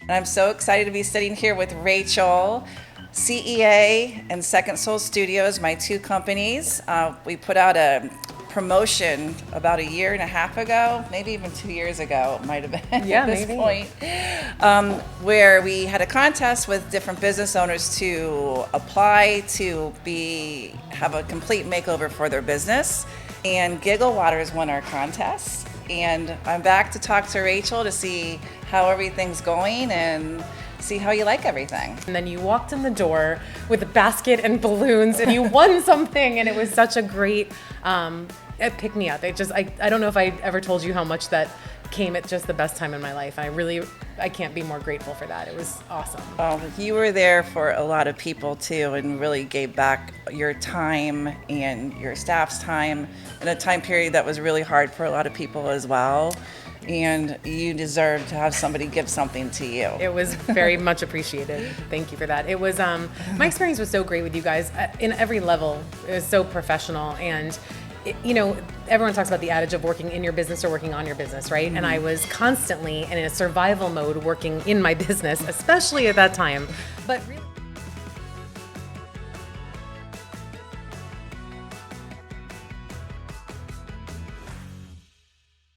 And I'm so excited to be sitting here with Rachel, CEA and Second Soul Studios, my two companies. We put out a promotion about a year and a half ago, maybe even 2 years ago, it might have been at this point, where we had a contest with different business owners to apply to have a complete makeover for their business. And Gigglewaters won our contest. And I'm back to talk to Rachel to see how everything's going and see how you like everything. And then you walked in the door with a basket and balloons and you won something, and it was such a great pick-me-up. I don't know if I ever told you how much that came at just the best time in my life. I can't be more grateful for that. It was awesome. Well, you were there for a lot of people too, and really gave back your time and your staff's time in a time period that was really hard for a lot of people as well. And you deserve to have somebody give something to you. It was very much appreciated. Thank you for that. It was, my experience was so great with you guys in every level. It was so professional, and everyone talks about the adage of working in your business or working on your business, right? Mm-hmm. And I was constantly in a survival mode working in my business, especially at that time. But really